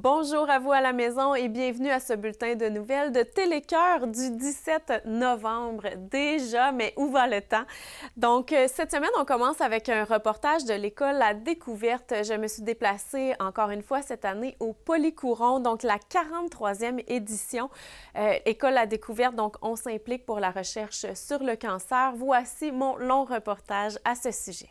Bonjour à vous à la maison et bienvenue à ce bulletin de nouvelles de Télécœur du 17 novembre déjà, mais où va le temps? Donc, cette semaine, on commence avec un reportage de l'école La Découverte. Je me suis déplacée encore une fois cette année au Polycouron, donc la 43e édition. École La Découverte, donc on s'implique pour la recherche sur le cancer. Voici mon long reportage à ce sujet.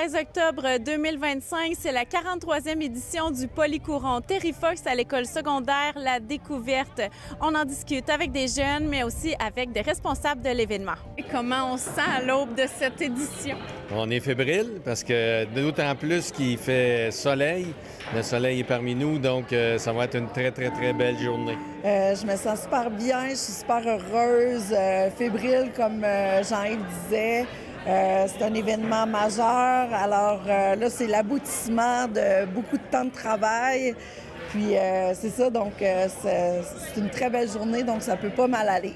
16 octobre 2025, c'est la 43e édition du Polycouron Terrifox à l'école secondaire La Découverte. On en discute avec des jeunes, mais aussi avec des responsables de l'événement. Comment on se sent à l'aube de cette édition? On est fébrile parce que d'autant plus qu'il fait soleil. Le soleil est parmi nous, donc ça va être une très, très, très belle journée. Je me sens super bien, je suis super heureuse, fébrile comme Jean-Yves disait. C'est un événement majeur. Alors là, c'est l'aboutissement de beaucoup de temps de travail. Puis c'est ça, donc c'est une très belle journée, donc ça peut pas mal aller.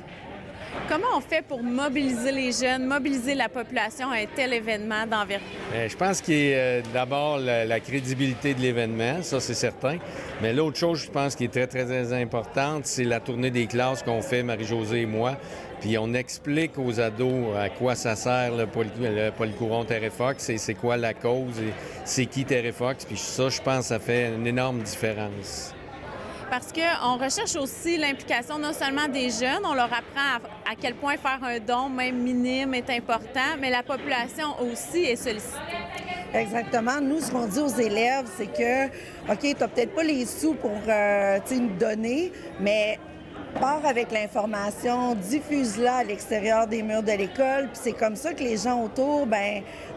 Comment on fait pour mobiliser les jeunes, mobiliser la population à un tel événement d'envergure? Je pense qu'il y a d'abord la crédibilité de l'événement, ça c'est certain. Mais l'autre chose, je pense, qui est très, très, très importante, c'est la tournée des classes qu'on fait, Marie-Josée et moi. Puis on explique aux ados à quoi ça sert le Polycouron Terrifox et c'est quoi la cause et c'est qui Terrifox. Puis ça, je pense, ça fait une énorme différence. Parce qu'on recherche aussi l'implication non seulement des jeunes, on leur apprend à quel point faire un don, même minime, est important, mais la population aussi est sollicitée. Exactement. Nous, ce qu'on dit aux élèves, c'est que, OK, tu n'as peut-être pas les sous pour nous donner, mais pars avec l'information, diffuse-la à l'extérieur des murs de l'école. Puis c'est comme ça que les gens autour,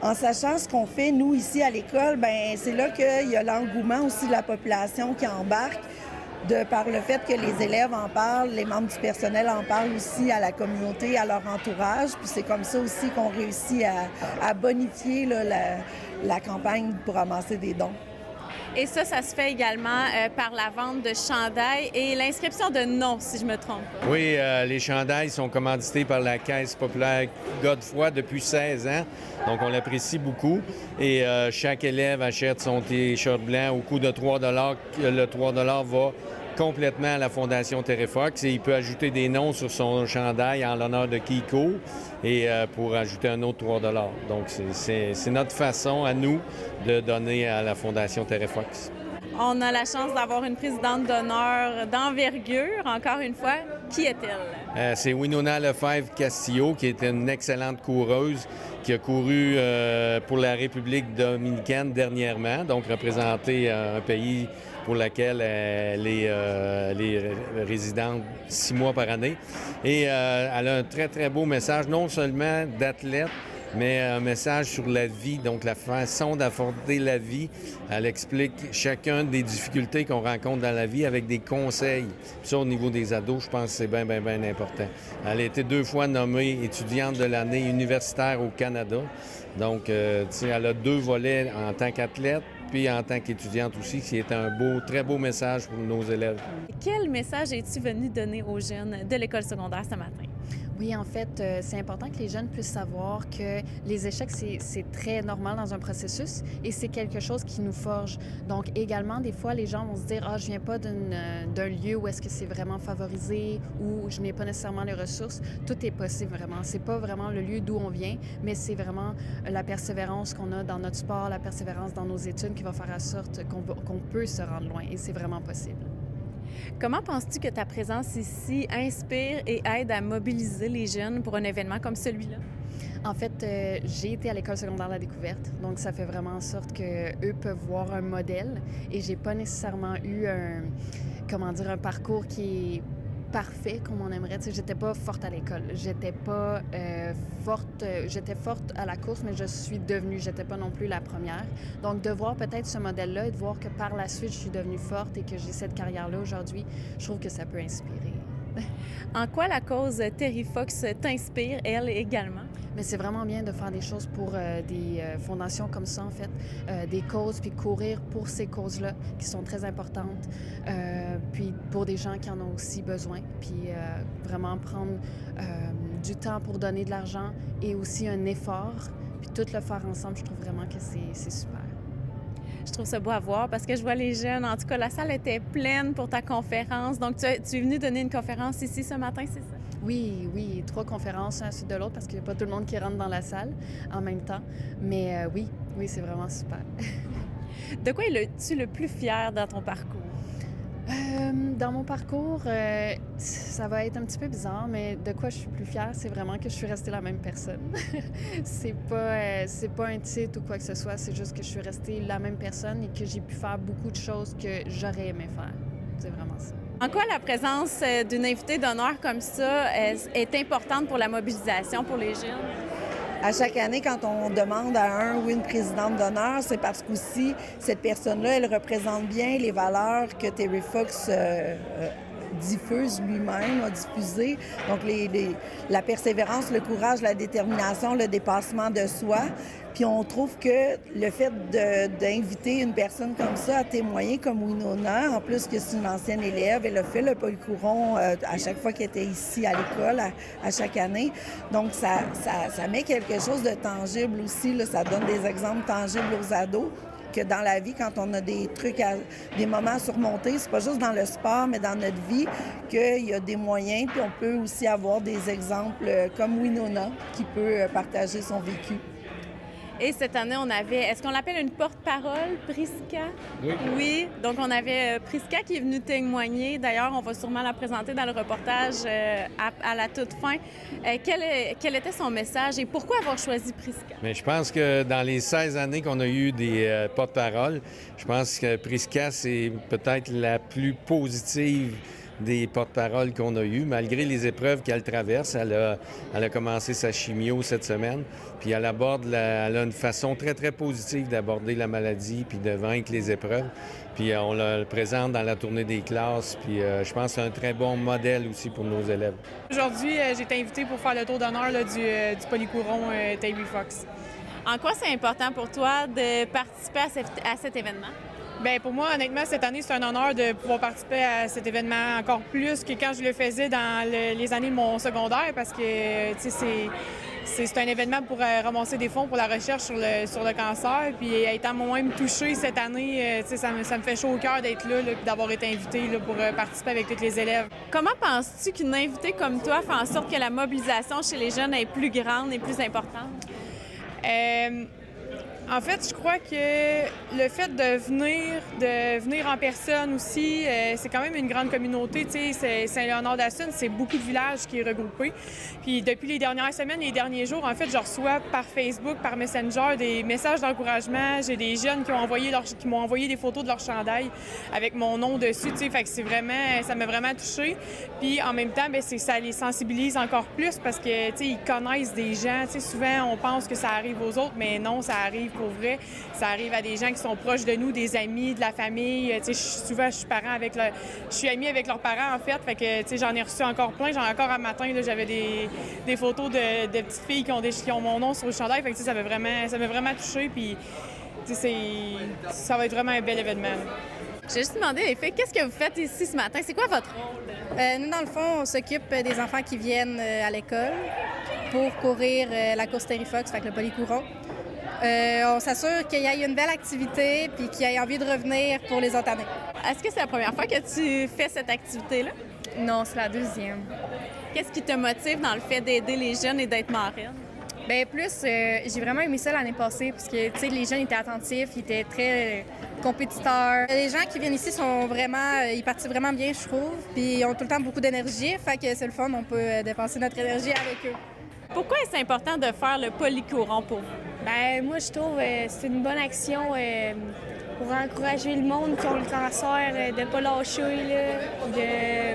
en sachant ce qu'on fait, nous, ici à l'école, c'est là qu'il y a l'engouement aussi de la population qui embarque. De par le fait que les élèves en parlent, les membres du personnel en parlent aussi à la communauté, à leur entourage. Puis c'est comme ça aussi qu'on réussit à bonifier là, la campagne pour amasser des dons. Et ça se fait également par la vente de chandails et l'inscription de noms, si je me trompe pas. Oui, les chandails sont commandités par la Caisse populaire Godefroy depuis 16 ans, donc on l'apprécie beaucoup. Et chaque élève achète son T-shirt blanc au coût de 3 $. Le 3 $ va complètement à la Fondation Terrifox et il peut ajouter des noms sur son chandail en l'honneur de Kiko et pour ajouter un autre 3 $. Donc, c'est notre façon à nous de donner à la Fondation Terrifox. On a la chance d'avoir une présidente d'honneur d'envergure, encore une fois. Qui est-elle? C'est Winona Lefebvre-Castillo, qui est une excellente coureuse, qui a couru pour la République dominicaine dernièrement, donc représenter un pays pour lequel elle est résidente 6 mois par année. Et elle a un très, très beau message, non seulement d'athlète, mais un message sur la vie, donc la façon d'affronter la vie. Elle explique chacun des difficultés qu'on rencontre dans la vie avec des conseils. Ça, au niveau des ados, je pense que c'est bien, bien, bien important. Elle a été 2 fois nommée étudiante de l'année universitaire au Canada. Donc, elle a 2 volets en tant qu'athlète, puis en tant qu'étudiante aussi, qui est un beau, très beau message pour nos élèves. Quel message es-tu venu donner aux jeunes de l'école secondaire ce matin? Oui, en fait, c'est important que les jeunes puissent savoir que les échecs, c'est très normal dans un processus et c'est quelque chose qui nous forge. Donc, également, des fois, les gens vont se dire « Ah, je viens pas d'un lieu où est-ce que c'est vraiment favorisé ou je n'ai pas nécessairement les ressources. » Tout est possible, vraiment. C'est pas vraiment le lieu d'où on vient, mais c'est vraiment la persévérance qu'on a dans notre sport, la persévérance dans nos études qui va faire en sorte qu'on peut se rendre loin et c'est vraiment possible. Comment penses-tu que ta présence ici inspire et aide à mobiliser les jeunes pour un événement comme celui-là? En fait, j'ai été à l'école secondaire La Découverte, donc ça fait vraiment en sorte qu'eux peuvent voir un modèle et j'ai pas nécessairement eu un parcours qui est parfait comme on aimerait. Tu sais, j'étais pas forte à l'école, j'étais pas j'étais forte à la course, mais j'étais pas non plus la première. Donc de voir peut-être ce modèle-là et de voir que par la suite, je suis devenue forte et que j'ai cette carrière-là aujourd'hui, je trouve que ça peut inspirer. En quoi la cause Terrifox t'inspire, elle également? Mais c'est vraiment bien de faire des choses pour des fondations comme ça, en fait, des causes, puis courir pour ces causes-là qui sont très importantes, puis pour des gens qui en ont aussi besoin, puis vraiment prendre du temps pour donner de l'argent et aussi un effort, puis tout le faire ensemble, je trouve vraiment que c'est super. Je trouve ça beau à voir parce que je vois les jeunes. En tout cas, la salle était pleine pour ta conférence. Donc, tu es venu donner une conférence ici ce matin, c'est ça? Oui, 3 conférences, un suite de l'autre, parce qu'il n'y a pas tout le monde qui rentre dans la salle en même temps. Mais oui, c'est vraiment super. De quoi es-tu le plus fier dans ton parcours? Dans mon parcours, ça va être un petit peu bizarre, mais de quoi je suis plus fière, c'est vraiment que je suis restée la même personne. C'est pas un titre ou quoi que ce soit, c'est juste que je suis restée la même personne et que j'ai pu faire beaucoup de choses que j'aurais aimé faire. C'est vraiment ça. En quoi la présence d'une invitée d'honneur comme ça est importante pour la mobilisation pour les jeunes? À chaque année, quand on demande à un ou une présidente d'honneur, c'est parce qu'aussi, cette personne-là, elle représente bien les valeurs que Terry Fox diffuse lui-même, a diffusé. Donc, la persévérance, le courage, la détermination, le dépassement de soi. Puis on trouve que le fait d'inviter une personne comme ça à témoigner, comme Winona, en plus que c'est une ancienne élève, elle a fait le Polycouron à chaque fois qu'elle était ici à l'école, à chaque année. Donc, ça met quelque chose de tangible aussi, là. Ça donne des exemples tangibles aux ados. Que dans la vie, quand on a des trucs, des moments à surmonter, c'est pas juste dans le sport, mais dans notre vie, qu'il y a des moyens, puis on peut aussi avoir des exemples comme Winona, qui peut partager son vécu. Et cette année, on avait, est-ce qu'on l'appelle une porte-parole, Prisca? Oui. Oui, donc on avait Prisca qui est venue témoigner. D'ailleurs, on va sûrement la présenter dans le reportage à la toute fin. Quel était son message et pourquoi avoir choisi Prisca? Mais je pense que dans les 16 années qu'on a eu des porte-paroles, je pense que Prisca, c'est peut-être la plus positive des porte-paroles qu'on a eues, malgré les épreuves qu'elle traverse. Elle a commencé sa chimio cette semaine, puis elle a une façon très, très positive d'aborder la maladie puis de vaincre les épreuves. Puis on le présente dans la tournée des classes, puis je pense que c'est un très bon modèle aussi pour nos élèves. Aujourd'hui, j'ai été invitée pour faire le tour d'honneur du Polycouron Terry Fox. En quoi c'est important pour toi de participer à cet événement? Bien, pour moi, honnêtement, cette année, c'est un honneur de pouvoir participer à cet événement encore plus que quand je le faisais dans les années de mon secondaire parce que, tu sais, c'est un événement pour ramasser des fonds pour la recherche sur le cancer. Puis, étant moi-même touchée cette année, tu sais, ça me fait chaud au cœur d'être là, puis d'avoir été invitée là, pour participer avec tous les élèves. Comment penses-tu qu'une invitée comme toi fait en sorte que la mobilisation chez les jeunes est plus grande et plus importante? En fait, je crois que le fait de venir en personne aussi, c'est quand même une grande communauté. Tu sais, Saint-Léonard-d'Assun, c'est beaucoup de villages qui est regroupé. Puis depuis les dernières semaines, les derniers jours, en fait, je reçois par Facebook, par Messenger, des messages d'encouragement. J'ai des jeunes qui m'ont envoyé des photos de leur chandail avec mon nom dessus. Tu sais, fait que ça m'a vraiment touchée. Puis en même temps, bien, ça les sensibilise encore plus parce que, tu sais, ils connaissent des gens. Tu sais, souvent, on pense que ça arrive aux autres, mais non, ça arrive pour vrai. Ça arrive à des gens qui sont proches de nous, des amis, de la famille. Tu sais, souvent, je suis amie avec leurs parents, en fait. Fait que, tu sais, j'en ai reçu encore plein. J'en ai encore un matin, là, j'avais des photos de petites filles qui ont mon nom sur le chandail. Fait que, tu sais, ça m'a vraiment touchée. Puis, tu sais, ça va être vraiment un bel événement. J'ai juste demandé, les filles, qu'est-ce que vous faites ici ce matin? C'est quoi votre rôle? Nous, dans le fond, on s'occupe des enfants qui viennent à l'école pour courir la course Terry Fox, fait que le Polycouron. On s'assure qu'il y ait une belle activité puis qu'il y ait envie de revenir pour les autres années. Est-ce que c'est la première fois que tu fais cette activité-là? Non, c'est la deuxième. Qu'est-ce qui te motive dans le fait d'aider les jeunes et d'être marraine? Bien, plus, j'ai vraiment aimé ça l'année passée parce que, tu sais, les jeunes étaient attentifs, ils étaient très compétiteurs. Les gens qui viennent ici ils participent vraiment bien, je trouve, puis ils ont tout le temps beaucoup d'énergie, fait que c'est le fun, on peut dépenser notre énergie avec eux. Pourquoi est-ce important de faire le Polycouron pour vous? Bien, moi, je trouve que c'est une bonne action pour encourager le monde qui ont le cancer, de ne pas lâcher, de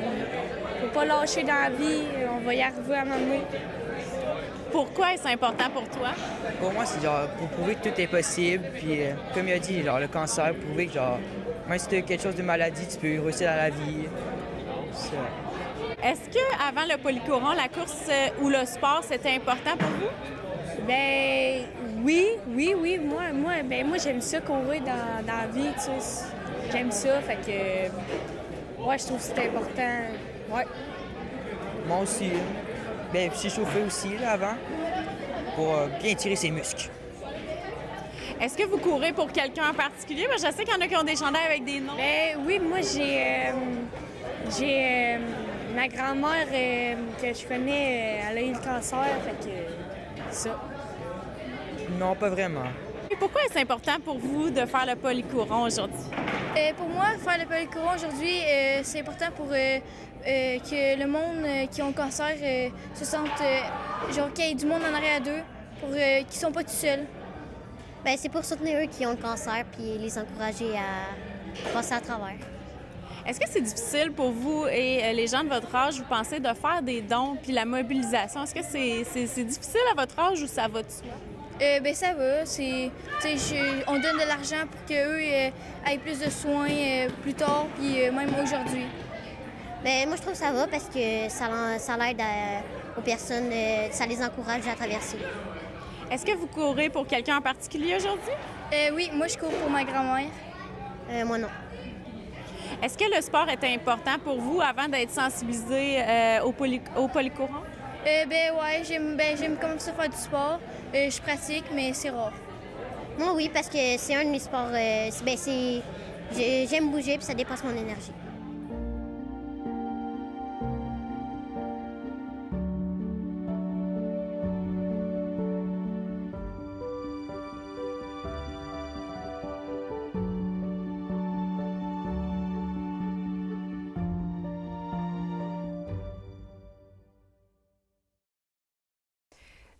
ne pas lâcher dans la vie. On va y arriver à un moment donné. Pourquoi est-ce important pour toi? Pour moi, c'est genre pour prouver que tout est possible. Puis, comme il a dit, genre le cancer, prouver que genre, même si tu as quelque chose de maladie, tu peux réussir dans la vie. Est-ce qu'avant le Polycouron, la course ou le sport, c'était important pour vous? Ben oui. Moi j'aime ça courir dans la vie, tu sais. J'aime ça, fait que... Ouais, je trouve que c'est important. Ouais. Moi aussi. Ben, s'échauffer aussi, là, avant, pour bien tirer ses muscles. Est-ce que vous courez pour quelqu'un en particulier? Moi, je sais qu'il y en a qui ont des chandails avec des noms. Ben oui, moi j'ai ma grand-mère que je connais, elle a eu le cancer, fait que ça. Non, pas vraiment. Et pourquoi est-ce important pour vous de faire le polycourant aujourd'hui? Pour moi, faire le polycourant aujourd'hui, c'est important pour que le monde qui ont le cancer se sente, genre qu'il y ait du monde en arrière d'eux, pour qu'ils sont pas tout seuls. Bien, c'est pour soutenir eux qui ont le cancer puis les encourager à passer à travers. Est-ce que c'est difficile pour vous et les gens de votre âge, vous pensez, de faire des dons puis la mobilisation? Est-ce que c'est difficile à votre âge ou ça va de soi? Ben ça va, on donne de l'argent pour qu'eux aient plus de soins plus tard, puis même aujourd'hui. Bien, moi, je trouve que ça va parce que ça l'aide aux personnes, ça les encourage à traverser. Est-ce que vous courez pour quelqu'un en particulier aujourd'hui? Oui, moi je cours pour ma grand-mère. Moi, non. Est-ce que le sport est important pour vous avant d'être sensibilisé au polycourant? Ben ouais, j'aime comme ça faire du sport. Je pratique, mais c'est rare. Moi, oui, parce que c'est un de mes sports. J'aime bouger puis ça dépasse mon énergie.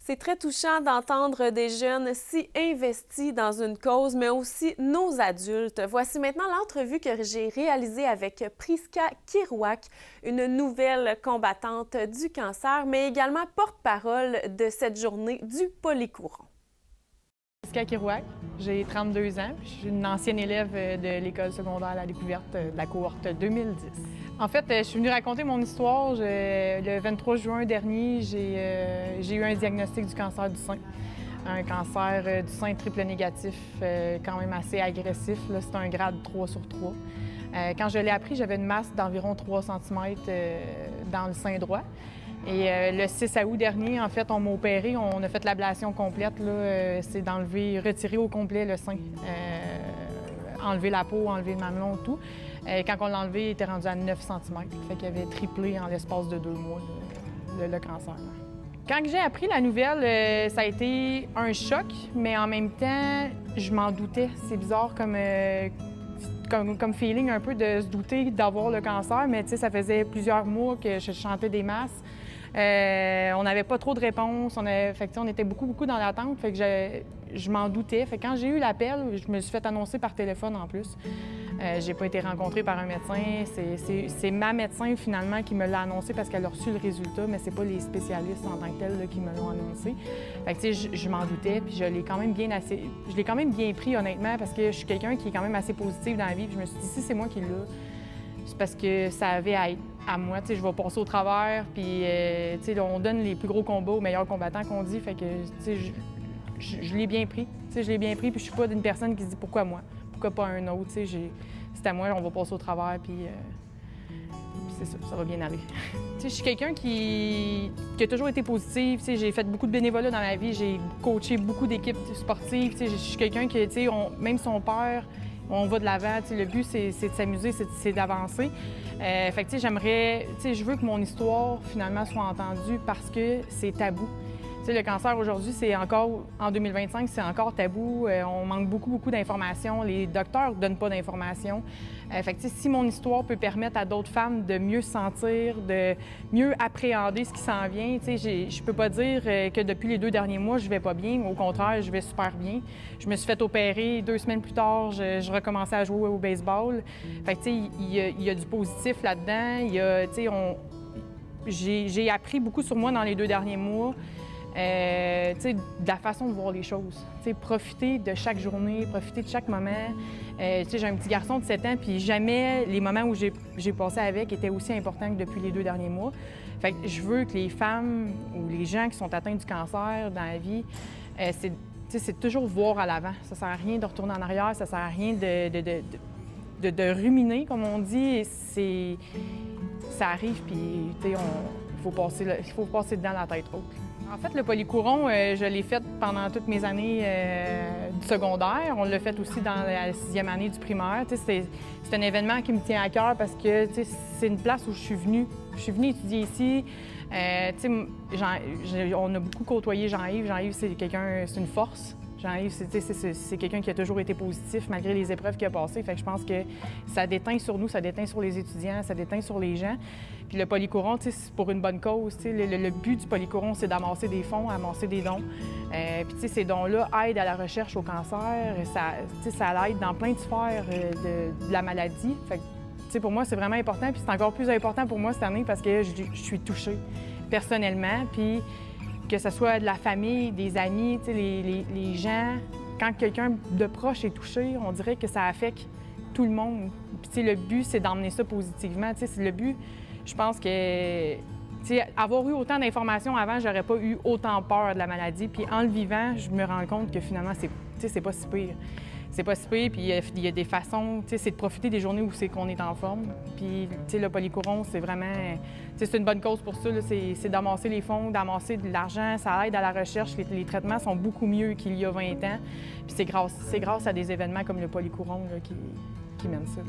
C'est très touchant d'entendre des jeunes si investis dans une cause, mais aussi nos adultes. Voici maintenant l'entrevue que j'ai réalisée avec Priska Kirouac, une nouvelle combattante du cancer, mais également porte-parole de cette journée du polycourant. Priska Kirouac, j'ai 32 ans, puis je suis une ancienne élève de l'école secondaire à la découverte de la cohorte 2010. En fait, je suis venue raconter mon histoire. Le 23 juin dernier, j'ai eu un diagnostic du cancer du sein. Un cancer du sein triple négatif, quand même assez agressif. C'est un grade 3 sur 3. Quand je l'ai appris, j'avais une masse d'environ 3 cm dans le sein droit. Et le 6 août dernier, en fait, on m'a opéré, on a fait l'ablation complète. C'est d'enlever, retirer au complet le sein, enlever la peau, enlever le mamelon, tout. Quand on l'a enlevé, il était rendu à 9 cm. Fait qu'il avait triplé en l'espace de 2 mois le cancer. Quand j'ai appris la nouvelle, ça a été un choc, mais en même temps, je m'en doutais. C'est bizarre comme feeling un peu de se douter d'avoir le cancer, mais ça faisait plusieurs mois que je chantais des masses. On n'avait pas trop de réponses. On était beaucoup dans l'attente. Fait que je m'en doutais. Fait que quand j'ai eu l'appel, je me suis fait annoncer par téléphone en plus. J'ai pas été rencontrée par un médecin. C'est ma médecin finalement qui me l'a annoncé parce qu'elle a reçu le résultat, mais c'est pas les spécialistes en tant que tels là, qui me l'ont annoncé. Fait que je m'en doutais, puis je l'ai quand même bien pris honnêtement parce que je suis quelqu'un qui est quand même assez positif dans la vie. Puis je me suis dit si c'est moi qui l'ai, c'est parce que ça avait à être à moi. Je vais passer au travers, puis on donne les plus gros combats aux meilleurs combattants qu'on dit. Fait que je l'ai bien pris. Je l'ai bien pris, puis je suis pas d'une personne qui se dit pourquoi moi, pourquoi pas un autre. C'est à moi, on va passer au travers, puis c'est ça va bien aller. Je suis quelqu'un qui a toujours été positive. J'ai fait beaucoup de bénévolat dans ma vie, j'ai coaché beaucoup d'équipes sportives. Je suis quelqu'un qui, même si on perd, on va de l'avant. Le but, c'est de s'amuser, c'est d'avancer. Fait que j'aimerais, je veux que mon histoire, finalement, soit entendue parce que c'est tabou. Le cancer, aujourd'hui, c'est encore, en 2025, c'est encore tabou. On manque beaucoup d'informations. Les docteurs ne donnent pas d'informations. Fait que si mon histoire peut permettre à d'autres femmes de mieux se sentir, de mieux appréhender ce qui s'en vient, je peux pas dire que depuis les 2 derniers mois, je vais pas bien. Au contraire, je vais super bien. Je me suis fait opérer 2 semaines plus tard. Je recommençais à jouer au baseball. Fait que il y a du positif là-dedans. J'ai appris beaucoup sur moi dans les 2 derniers mois. de la façon de voir les choses. Profiter de chaque journée, profiter de chaque moment. J'ai un petit garçon de 7 ans, puis jamais les moments où j'ai passé avec étaient aussi importants que depuis les 2 derniers mois. Fait que je veux que les femmes ou les gens qui sont atteints du cancer dans la vie, c'est toujours voir à l'avant. Ça sert à rien de retourner en arrière, ça sert à rien de ruminer, comme on dit. Ça arrive, puis il faut passer dedans la tête haute. En fait, le polycouron, je l'ai fait pendant toutes mes années du secondaire. On l'a fait aussi dans la 6e année du primaire. C'est un événement qui me tient à cœur parce que c'est une place où je suis venue. Je suis venue étudier ici. On a beaucoup côtoyé Jean-Yves. Jean-Yves, c'est une force. Jean-Yves, c'est quelqu'un qui a toujours été positif malgré les épreuves qu'il a passées. Fait que je pense que ça déteint sur nous, ça déteint sur les étudiants, ça déteint sur les gens. Puis le polycouron, c'est pour une bonne cause. Le but du polycouron, c'est d'amasser des fonds, amasser des dons. Puis ces dons-là aident à la recherche au cancer. Ça l'aide dans plein de sphères de la maladie. Fait que, pour moi, c'est vraiment important. Puis c'est encore plus important pour moi cette année parce que je suis touchée personnellement. Puis que ce soit de la famille, des amis, les gens, quand quelqu'un de proche est touché, on dirait que ça affecte tout le monde. Puis le but, c'est d'emmener ça positivement. Le but, je pense que avoir eu autant d'informations avant, j'aurais pas eu autant peur de la maladie. Puis en le vivant, je me rends compte que finalement, c'est pas si pire. C'est pas si pire, puis il y a des façons, c'est de profiter des journées où c'est qu'on est en forme. Puis, le polycouron, c'est vraiment, c'est une bonne cause pour ça, c'est d'amasser les fonds, d'amasser de l'argent, ça aide à la recherche. Les traitements sont beaucoup mieux qu'il y a 20 ans. Puis c'est grâce à des événements comme le polycouron là, qui mènent ça.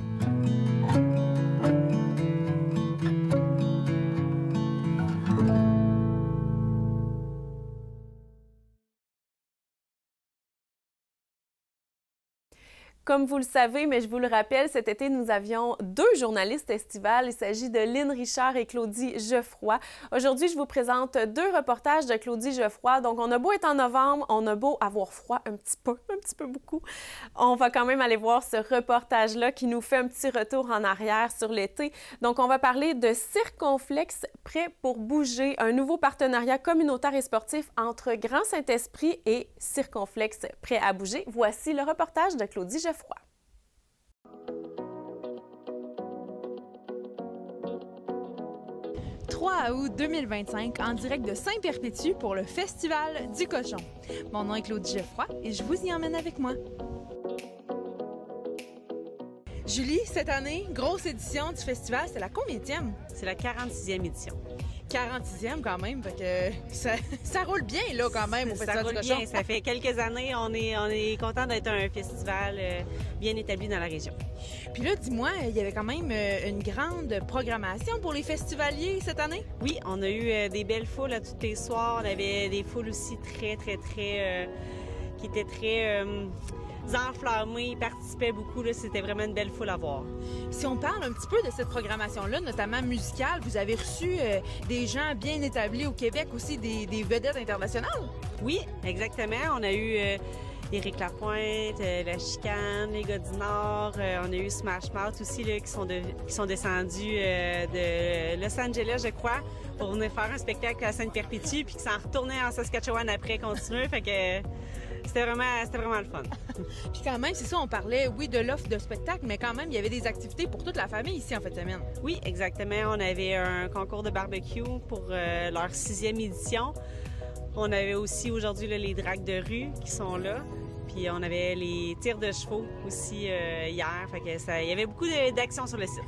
Comme vous le savez, mais je vous le rappelle, cet été, nous avions 2 journalistes estivales. Il s'agit de Lynn Richard et Claudie Geoffroy. Aujourd'hui, je vous présente 2 reportages de Claudie Geoffroy. Donc, on a beau être en novembre, on a beau avoir froid un petit peu beaucoup. On va quand même aller voir ce reportage-là qui nous fait un petit retour en arrière sur l'été. Donc, on va parler de Circonflexe Prêt pour bouger, un nouveau partenariat communautaire et sportif entre Grand Saint-Esprit et Circonflexe Prêt à bouger. Voici le reportage de Claudie Geoffroy. 3 août 2025, en direct de Saint-Perpétue pour le Festival du Cochon. Mon nom est Claudie Geoffroy et je vous y emmène avec moi. Julie, cette année, grosse édition du festival, c'est la combienième? C'est la 46e édition. 46e quand même, fait que ça roule bien là quand même au Festival du Cochon. Ça roule bien, ça fait quelques années, on est content d'être un festival bien établi dans la région. Puis là, dis-moi, il y avait quand même une grande programmation pour les festivaliers cette année? Oui, on a eu des belles foules à tous les soirs, on avait des foules aussi très, qui étaient très enflammés, ils participaient beaucoup, c'était vraiment une belle foule à voir. Si on parle un petit peu de cette programmation-là, notamment musicale, vous avez reçu des gens bien établis au Québec, aussi des vedettes internationales? Oui, exactement. On a eu Éric Lapointe, La Chicane, les gars du Nord, on a eu Smash Mouth aussi là, qui sont descendus de Los Angeles, je crois, pour venir faire un spectacle à Sainte-Perpétue, puis qui s'en retournaient en Saskatchewan après continuer, fait que c'était vraiment le fun. Puis quand même, c'est ça, on parlait, oui, de l'offre de spectacle, mais quand même, il y avait des activités pour toute la famille ici en fin de semaine. Oui, exactement. On avait un concours de barbecue pour leur 6e édition. On avait aussi aujourd'hui les dragues de rue qui sont là. Puis on avait les tirs de chevaux aussi hier. Fait que il y avait beaucoup d'actions sur le site.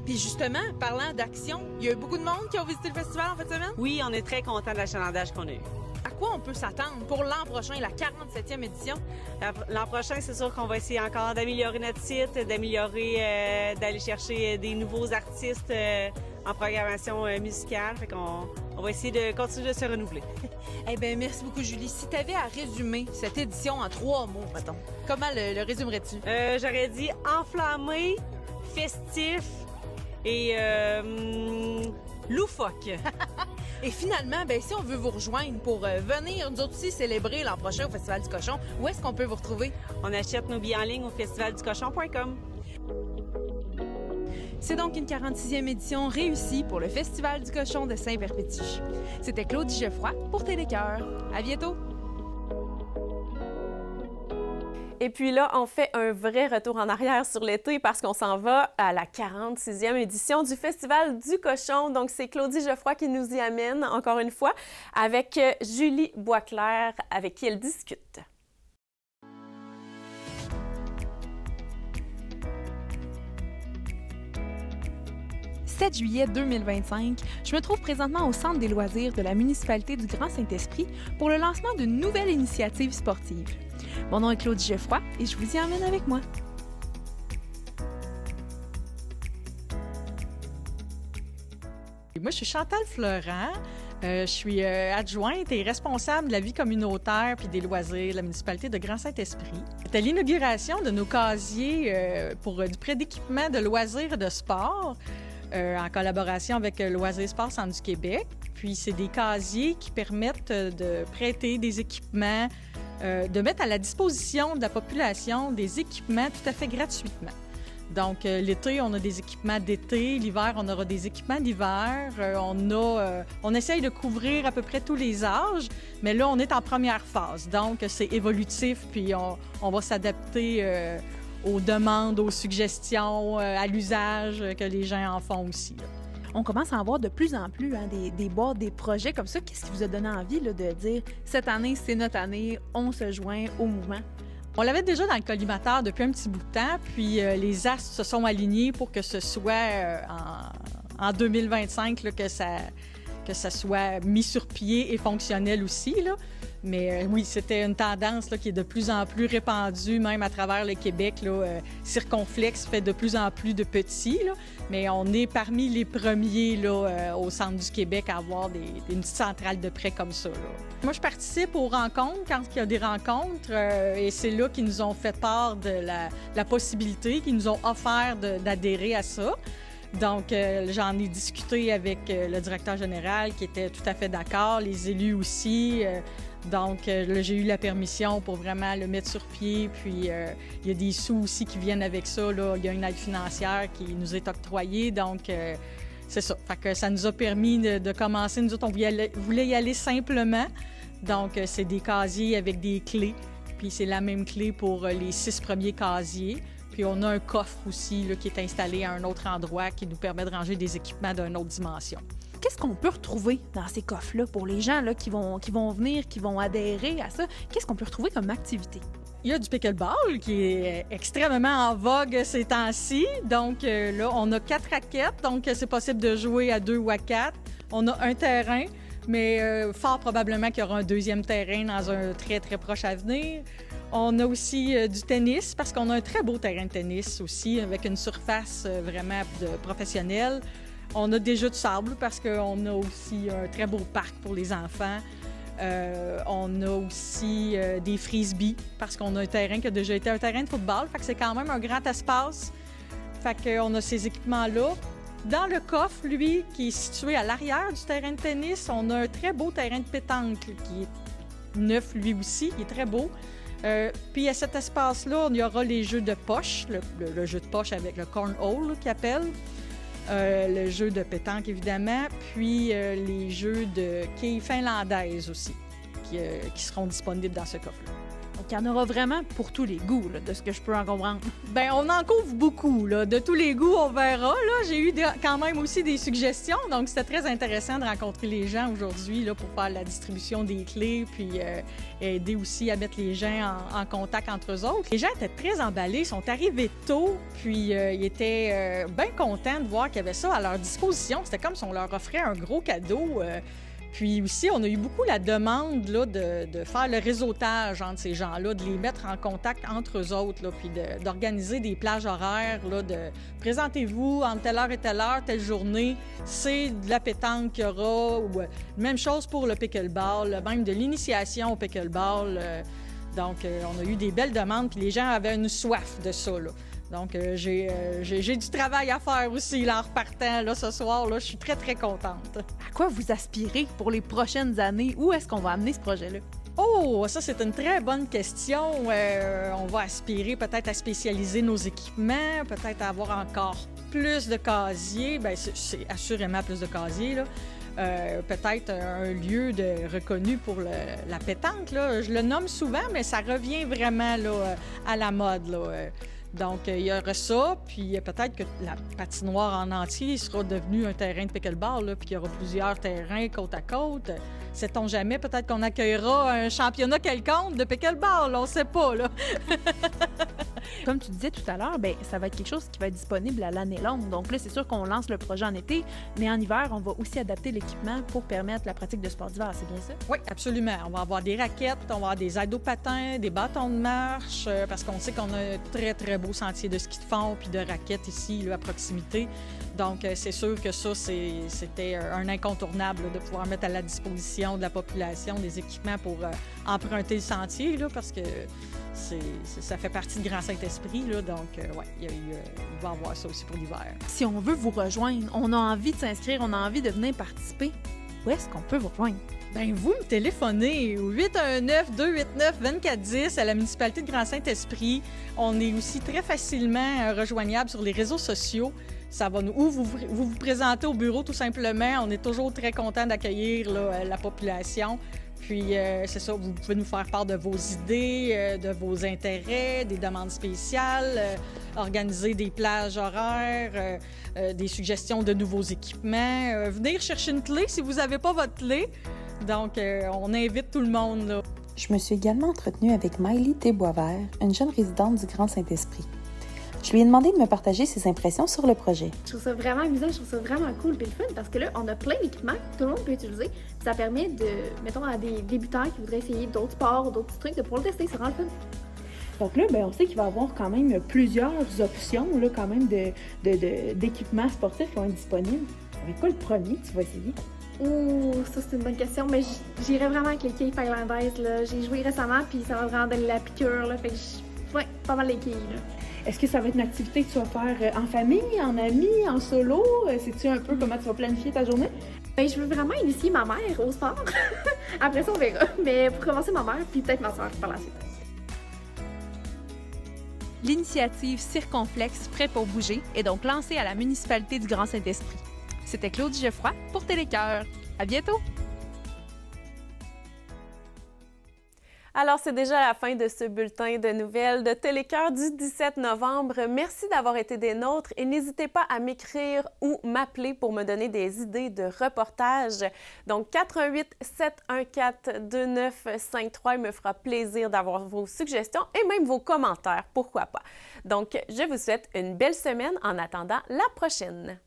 Puis justement, parlant d'action, il y a beaucoup de monde qui ont visité le festival en fin de semaine? Oui, on est très contents de l'achalandage qu'on a eu. À quoi on peut s'attendre pour l'an prochain, la 47e édition? L'an prochain, c'est sûr qu'on va essayer encore d'améliorer notre site, d'aller chercher des nouveaux artistes en programmation musicale. Fait qu'on va essayer de continuer de se renouveler. Eh bien, merci beaucoup, Julie. Si tu avais à résumer cette édition en 3 mots, mettons, comment le résumerais-tu? J'aurais dit enflammé, festif et loufoque. Et finalement, ben, si on veut vous rejoindre pour venir, nous autres aussi, célébrer l'an prochain au Festival du Cochon, où est-ce qu'on peut vous retrouver? On achète nos billets en ligne au festivalducochon.com. C'est donc une 46e édition réussie pour le Festival du cochon de Saint-Perpétue. C'était Claudie Geoffroy pour Télécœur. À bientôt! Et puis là, on fait un vrai retour en arrière sur l'été parce qu'on s'en va à la 46e édition du Festival du cochon. Donc, c'est Claudie Geoffroy qui nous y amène, encore une fois, avec Julie Boisclair, avec qui elle discute. 7 juillet 2025, je me trouve présentement au Centre des loisirs de la municipalité du Grand Saint-Esprit pour le lancement d'une nouvelle initiative sportive. Mon nom est Claudie Geoffroy et je vous y emmène avec moi. Moi, je suis Chantal Fleurant. Je suis adjointe et responsable de la vie communautaire puis des loisirs de la municipalité de Grand Saint-Esprit. C'était l'inauguration de nos casiers pour du prêt d'équipement de loisirs et de sport en collaboration avec Loisirs Sport Centre du Québec. Puis, c'est des casiers qui permettent de prêter des équipements, de mettre à la disposition de la population des équipements tout à fait gratuitement. Donc, l'été, on a des équipements d'été. L'hiver, on aura des équipements d'hiver. On essaye de couvrir à peu près tous les âges, mais là, on est en première phase. Donc, c'est évolutif, puis on va s'adapter aux demandes, aux suggestions, à l'usage que les gens en font aussi, là. On commence à en voir de plus en plus des boîtes, des projets comme ça. Qu'est-ce qui vous a donné envie là, de dire « cette année, c'est notre année, on se joint au mouvement ». On l'avait déjà dans le collimateur depuis un petit bout de temps, puis les astres se sont alignés pour que ce soit en 2025 là, que ça soit mis sur pied et fonctionnel aussi, là. Mais oui, c'était une tendance là, qui est de plus en plus répandue, même à travers le Québec. Là, Circonflexe fait de plus en plus de petits, là, mais on est parmi les premiers là, au centre du Québec à avoir une petite centrale de prêt comme ça, là. Moi, je participe aux rencontres quand il y a des rencontres et c'est là qu'ils nous ont fait part de la possibilité, qu'ils nous ont offert d'adhérer à ça. Donc, j'en ai discuté avec le directeur général qui était tout à fait d'accord, les élus aussi. Donc, là, j'ai eu la permission pour vraiment le mettre sur pied. Puis, il y a des sous aussi qui viennent avec ça, là. Il y a une aide financière qui nous est octroyée. Donc, c'est ça. Fait que ça nous a permis de commencer. Nous autres, on voulait y aller simplement. Donc, c'est des casiers avec des clés. Puis, c'est la même clé pour les 6 premiers casiers. Puis, on a un coffre aussi là, qui est installé à un autre endroit qui nous permet de ranger des équipements d'une autre dimension. Qu'est-ce qu'on peut retrouver dans ces coffres-là pour les gens là, qui vont venir, qui vont adhérer à ça? Qu'est-ce qu'on peut retrouver comme activité? Il y a du pickleball qui est extrêmement en vogue ces temps-ci. Donc là, on a 4 raquettes, donc c'est possible de jouer à 2 ou à 4. On a un terrain, mais fort probablement qu'il y aura un deuxième terrain dans un très, très proche avenir. On a aussi du tennis, parce qu'on a un très beau terrain de tennis aussi, avec une surface vraiment professionnelle. On a des jeux de sable, parce qu'on a aussi un très beau parc pour les enfants. On a aussi des frisbees, parce qu'on a un terrain qui a déjà été un terrain de football. Fait que c'est quand même un grand espace. Fait qu'on a ces équipements-là. Dans le coffre, lui, qui est situé à l'arrière du terrain de tennis, on a un très beau terrain de pétanque qui est neuf, lui aussi, qui est très beau. Puis à cet espace-là, il y aura les jeux de poche, le jeu de poche avec le cornhole qu'ils appellent, le jeu de pétanque évidemment, puis les jeux de quilles finlandaises aussi, qui seront disponibles dans ce coffre-là. Donc, il y en aura vraiment pour tous les goûts, là, de ce que je peux en comprendre. Bien, on en couvre beaucoup, là. De tous les goûts, on verra. Là, j'ai eu quand même aussi des suggestions, donc c'était très intéressant de rencontrer les gens aujourd'hui là, pour faire la distribution des clés, puis aider aussi à mettre les gens en contact entre eux autres. Les gens étaient très emballés, ils sont arrivés tôt, puis ils étaient bien contents de voir qu'il y avait ça à leur disposition. C'était comme si on leur offrait un gros cadeau. Puis aussi, on a eu beaucoup la demande là, de faire le réseautage entre ces gens-là, de les mettre en contact entre eux autres, là, puis d'organiser des plages horaires, là, de présentez-vous entre telle heure et telle heure, telle journée, c'est de la pétanque qu'il y aura, ou même chose pour le pickleball, même de l'initiation au pickleball. Donc, on a eu des belles demandes, puis les gens avaient une soif de ça, là. Donc, j'ai du travail à faire aussi là, en repartant là, ce soir. Là, je suis très, très contente. À quoi vous aspirez pour les prochaines années? Où est-ce qu'on va amener ce projet-là? Oh, Oh, ça, c'est une très bonne question. On va aspirer peut-être à spécialiser nos équipements, peut-être à avoir encore plus de casiers. Bien, c'est assurément plus de casiers, là. Peut-être un lieu reconnu pour la pétanque, là. Je le nomme souvent, mais ça revient vraiment là, à la mode, là. Donc, il y aura ça, puis peut-être que la patinoire en entier sera devenue un terrain de pickleball, là, puis qu'il y aura plusieurs terrains côte à côte. Sait-on jamais, peut-être qu'on accueillera un championnat quelconque de pickleball, on ne sait pas, là. Comme tu disais tout à l'heure, ben ça va être quelque chose qui va être disponible à l'année longue. Donc là, c'est sûr qu'on lance le projet en été, mais en hiver, on va aussi adapter l'équipement pour permettre la pratique de sport d'hiver, c'est bien ça? Oui, absolument. On va avoir des raquettes, on va avoir des aides aux patins, des bâtons de marche, parce qu'on sait qu'on a un très, très beau sentier de ski de fond puis de raquettes ici, là, à proximité. Donc, c'est sûr que ça, c'était un incontournable, là, de pouvoir mettre à la disposition de la population des équipements pour emprunter le sentier, là, parce que ça fait partie du Grand Saint-Esprit, là, donc ouais, il va y avoir ça aussi pour l'hiver. Si on veut vous rejoindre, on a envie de s'inscrire, on a envie de venir participer, où est-ce qu'on peut vous rejoindre? Bien, vous me téléphonez au 819-289-2410 à la municipalité de Grand Saint-Esprit. On est aussi très facilement rejoignable sur les réseaux sociaux. Ça va nous... Ou vous présentez au bureau, tout simplement. On est toujours très content d'accueillir là, la population. Puis, c'est ça, vous pouvez nous faire part de vos idées, de vos intérêts, des demandes spéciales, organiser des plages horaires, des suggestions de nouveaux équipements. Venir chercher une clé si vous n'avez pas votre clé. Donc, on invite tout le monde, là. Je me suis également entretenue avec Maëlie Thé-Boisvert, une jeune résidente du Grand Saint-Esprit. Je lui ai demandé de me partager ses impressions sur le projet. Je trouve ça vraiment amusant, je trouve ça vraiment cool et le fun parce que là, on a plein d'équipements que tout le monde peut utiliser. Ça permet de, mettons, à des débutants qui voudraient essayer d'autres sports ou d'autres trucs, de pouvoir le tester, c'est vraiment le fun. Donc là, bien, on sait qu'il va y avoir quand même plusieurs options là, quand même d'équipements sportifs qui vont être disponibles. Ça va être quoi le premier que tu vas essayer? Ouh, ça c'est une bonne question, mais j'irais vraiment avec les quilles finlandaises, là. J'ai joué récemment, puis ça m'a vraiment donné la piqûre, là. Fait que ouais, pas mal les quilles, là. Est-ce que ça va être une activité que tu vas faire en famille, en amis, en solo? Sais-tu un peu comment tu vas planifier ta journée? Ben, je veux vraiment initier ma mère au sport. Après ça, on verra. Mais pour commencer, ma mère, puis peut-être ma soeur par la suite. L'initiative Circonflexe Prêt pour bouger est donc lancée à la municipalité du Grand Saint-Esprit. C'était Claude Geoffroy pour Télécœur. À bientôt! Alors, c'est déjà la fin de ce bulletin de nouvelles de Télécœur du 17 novembre. Merci d'avoir été des nôtres et n'hésitez pas à m'écrire ou m'appeler pour me donner des idées de reportages. Donc, 418-714-2953, il me fera plaisir d'avoir vos suggestions et même vos commentaires, pourquoi pas. Donc, je vous souhaite une belle semaine en attendant la prochaine.